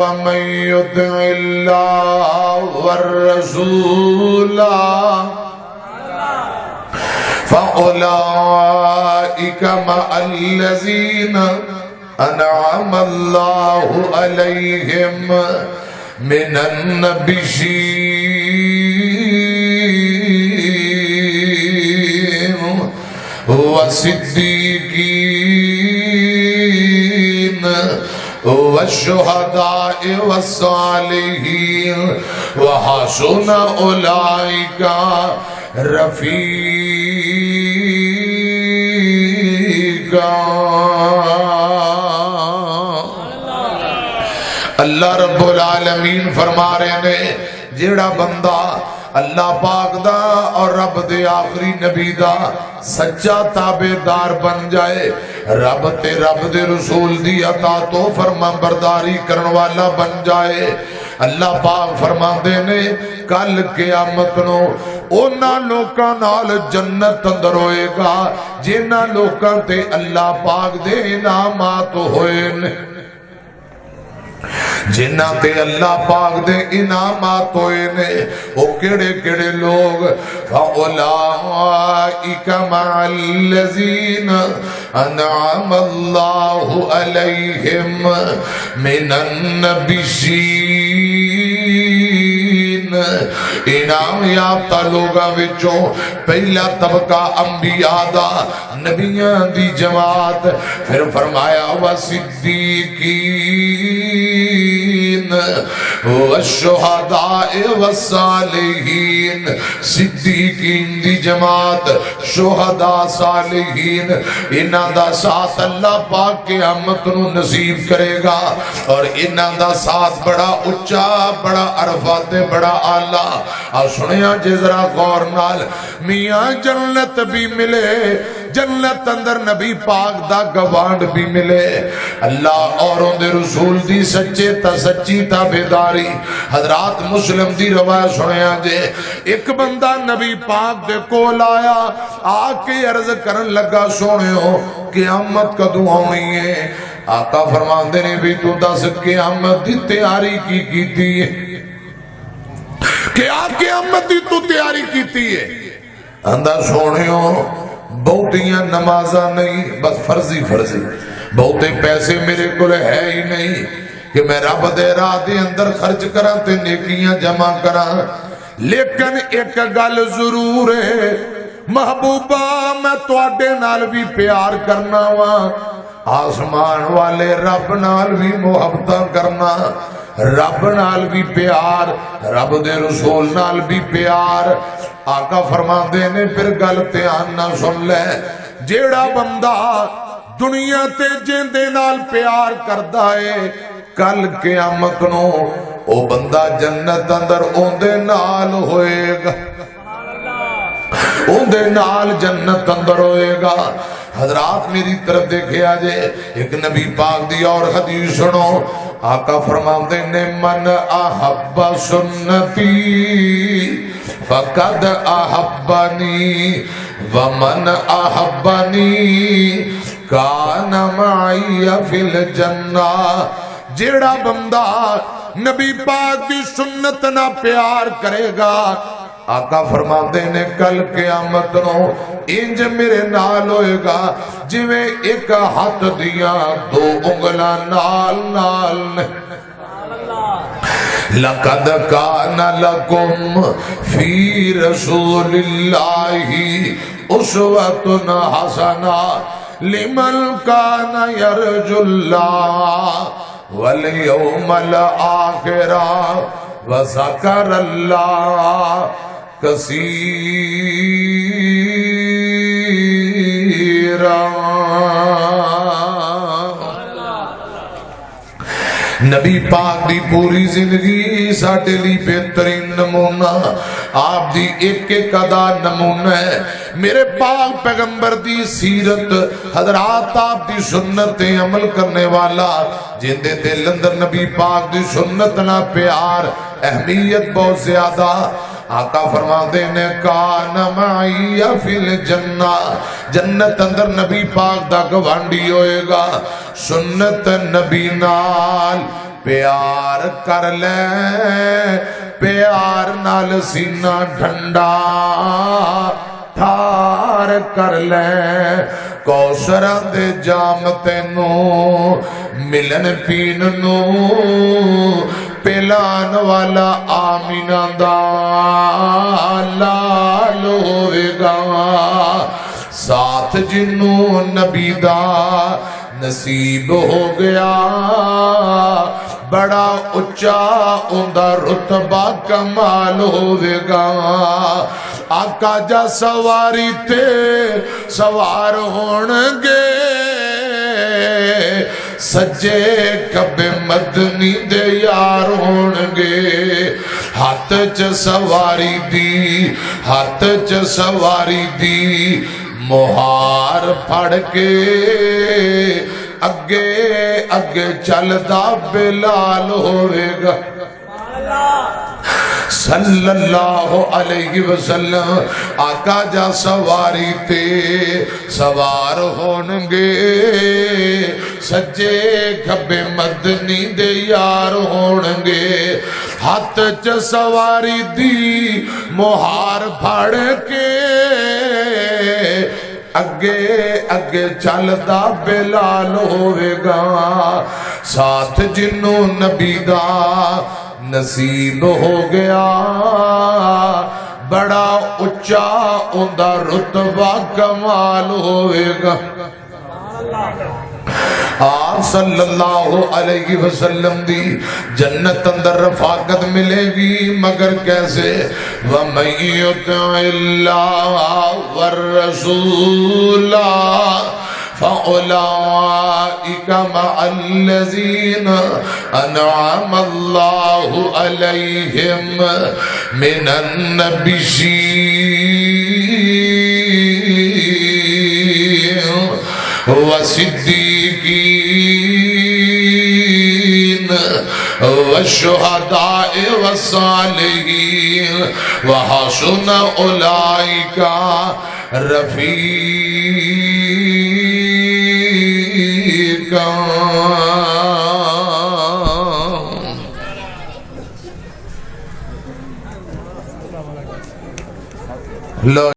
ومن يطع الله والرسول فأولئك مع الذين أنعم الله عليهم من النبيين والصديقين والشهداء والصالحين وحسن أولئك رفيقا۔ اللہ رب العالمین فرما رہے ہیں جیڑا بندہ اللہ پاک دا اور رب دے آخری نبی دا سچا تابعدار بن جائے، رب تے رب دے رسول دی اطاعت و فرما برداری کرن والا بن جائے، اللہ پاک فرما دینے کل قیامت نو اونا لوکاں نال جنت اندر ہوئے گا جنہ لوکاں تے اللہ پاک دے انعامات ہوئے نے، جنہ تے اللہ پاک دے انعامات ہوئے نے، او کڑے کڑے لوگ فَأُولَئِكَ مَعَ الَّذِينَ أَنْعَمَ اللَّهُ عَلَيْهِمْ مِنَ النَّبِيِّينَ۔ انعام یافتہ لوگاں وچوں پہلا طبقہ انبیاء دا، نبیاں دی جماعت، پھر فرمایا وَصِدِّيقِينَ والشہداء والصالحین، صدیقین دی جماعت، شہداء صالحین، انہاں دا ساتھ اللہ پاک قیامت نو نصیب کرے گا، اور انہاں دا ساتھ بڑا اچھا، بڑا عرفات، بڑا آلہ۔ اور سنیا جزرا غور نال، میاں جنت بھی ملے، جنت اندر نبی پاک دا گوانڈ بھی ملے، اللہ اور ان دے رسول دی سچے تا سچی تابعداری۔ حضرات مسلم دی روایت سنیا جے، ایک بندہ نبی پاک دے کول آیا، آکے عرض کرن لگا سونیو قیامت کدوں ہونی ہے؟ آقا فرماندے نے بھی تو دس قیامت دی تیاری کی تھی ہے، کیا قیامت دی تو تیاری کی ہے؟ اندہ سونیو بہتیاں نمازاں نہیں، بس فرضی بہتے پیسے میرے کو ہے ہی نہیں کہ میں رب دے راہ دے اندر خرچ کراں تے نیکیاں جمع کراں، لیکن ایک گل ضرور ہے محبوبہ، میں تواڈے نال بھی پیار کرنا وا، آسمان والے رب نال بھی محبتاں کرنا، رب نال بھی پیار، رب دے رسول نال بھی پیار۔ آقا فرماندے نے پھر گل دھیان نال سن لے، جیڑا بندہ دنیا تے جیندے نال پیار کردا ہے، کل قیامت نو او بندہ جنت اندر اوندے نال ہوئے گا، اوندے نال جنت اندر ہوئے گا۔ حضرات میری طرف دیکھے آجے، ایک نبی پاک دی اور حدیث سنو، آقا فرماندے نے من احب سنتی فقد احبنی ومن احبنی کان معی فی الجنہ۔ جیڑا بندہ نبی پاک دی سنت نہ پیار کرے گا، آقا فرماندے نے کل قیامت نو انج میرے نال ہوئے گا جویں ایک ہاتھ دیاں دو انگلاں نال نے۔ لَقَدْ كَانَ لَكُمْ فِي رَسُولِ اللَّهِ أُسْوَةٌ حَسَنَةٌ لِمَنْ كَانَ يَرْجُو اللَّهَ وَالْيَوْمَ الْآخِرَ وَذَكَرَ اللَّهَ كَثِيرًا۔ نبی پاک دی پوری زندگی ساڈے لی بہترین نمونہ، آپ دی ایک ایک ادا نمونہ ہے۔ میرے پاک پیغمبر دی سیرت، حضرات آپ دی سنت عمل کرنے والا، جن دے دل اندر نبی پاک دی سنت نہ پیار، اہمیت بہت زیادہ۔ آقا فرماندے نے کان معی فی الجنہ، جنت اندر نبی پاک دا گوانڈی ہوئے گا، سنت نبی نال پیار کر لے پیار نال سینہ ڈھنڈا ٹھار کر لے کوثر دے جام تینوں ملن پین نو پلان والا آمینہ دا لال ہوئے گا ساتھ جنوں نبی دا نصیب ہو گیا بڑا اچا اندہ رتبہ کمال ہوئے گا آقا جا سواری تے سوار ہونگے سجے کبے مدنی دے یار ہونگے ہاتھ چ سواری دی ہاتھ چ سواری دی مہار پھڑ کے اگے اگے چلدا بلال ہوئے گا صلی اللہ علیہ وسلم آقا جا سواری تے سوار ہونگے سجے کھبے مدنی دے یار ہونگے ہاتھ چ سواری دی مہار پھڑ کے اگے اگے چلدا بلال ہوئے گا ساتھ جنوں نبی دا نصیب ہو گیا بڑا اچا اندہ رتبہ کمال ہوئے گا آپ صلی اللہ علیہ وسلم دی جنت اندر رفاقت ملے گی مگر کیسے وَمَن يُطِعِ اللَّهَ وَالرَّسُولَ فَأُولَئِكَ مَعَ الَّذِينَ أَنْعَمَ اللَّهُ عَلَيْهِمْ مِنَ النَّبِيِّينَ والصديقين والشهداء والصالحين وحسن أولئك رفيقا